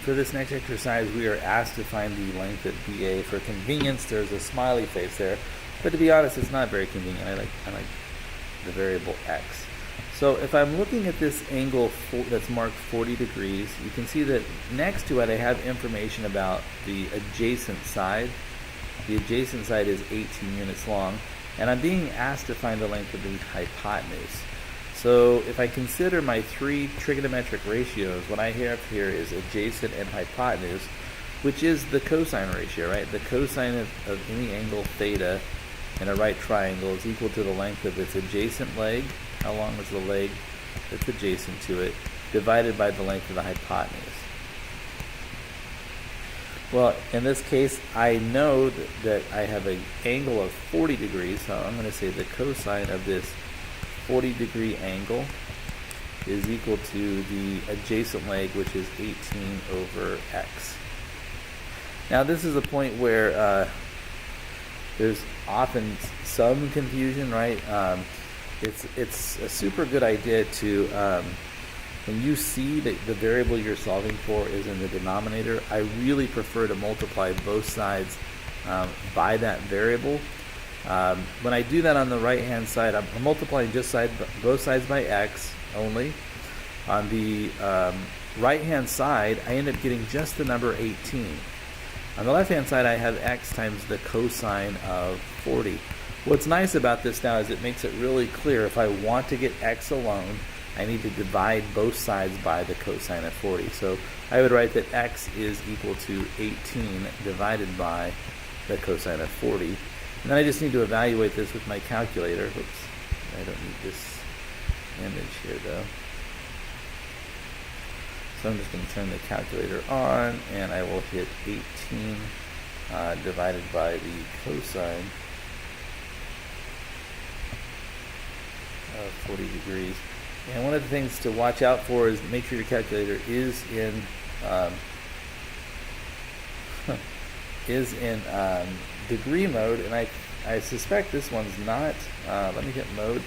for this next exercise, we are asked to find the length at BA. For convenience, there's a smiley face there, but to be honest, it's not very convenient. I like the variable x. So if I'm looking at this angle that's marked 40 degrees, you can see that next to it I have information about the adjacent side. The adjacent side is 18 units long, and I'm being asked to find the length of the hypotenuse. So if I consider my three trigonometric ratios, what I have here is adjacent and hypotenuse, which is the cosine ratio, right? The cosine of any angle theta in a right triangle is equal to the length of its adjacent leg, how long is the leg that's adjacent to it, divided by the length of the hypotenuse. Well, in this case, I know that I have an angle of 40 degrees, so I'm going to say the cosine of this 40-degree angle is equal to the adjacent leg, which is 18 over x. Now, this is a point where there's often some confusion, right? It's a super good idea to, when you see that the variable you're solving for is in the denominator, I really prefer to multiply both sides by that variable. When I do that on the right-hand side, I'm multiplying both sides by x only. On the right-hand side, I end up getting just the number 18. On the left-hand side, I have x times the cosine of 40. What's nice about this now is it makes it really clear if I want to get x alone, I need to divide both sides by the cosine of 40. So I would write that x is equal to 18 divided by the cosine of 40. And then I just need to evaluate this with my calculator. Oops, I don't need this image here though. So I'm just going to turn the calculator on, and I will hit 18 divided by the cosine of 40 degrees. And one of the things to watch out for is make sure your calculator is in degree mode, and I suspect this one's not. Let me hit mode.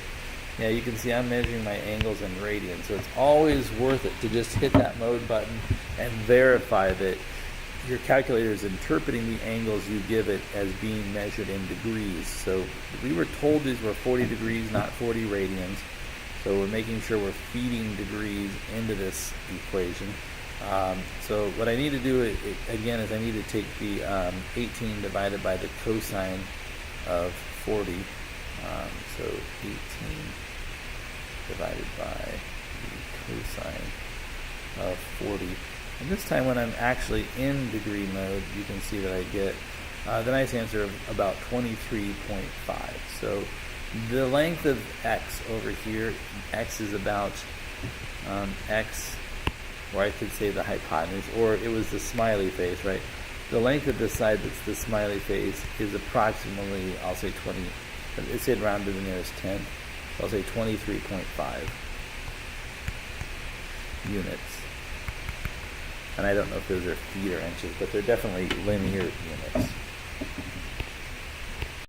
Yeah, you can see I'm measuring my angles in radians, so it's always worth it to just hit that mode button and verify that your calculator is interpreting the angles you give it as being measured in degrees. So we were told these were 40 degrees, not 40 radians. So we're making sure we're feeding degrees into this equation. So what I need to do again is I need to take the 18 divided by the cosine of 40. So 18 divided by the cosine of 40. And this time when I'm actually in degree mode, you can see that I get the nice answer of about 23.5. So the length of x over here, x is about x, or I could say the hypotenuse, or it was the smiley face, right? The length of this side that's the smiley face is approximately, I'll say 20, it's said round to the nearest 10, so I'll say 23.5 units. And I don't know if those are feet or inches, but they're definitely linear units.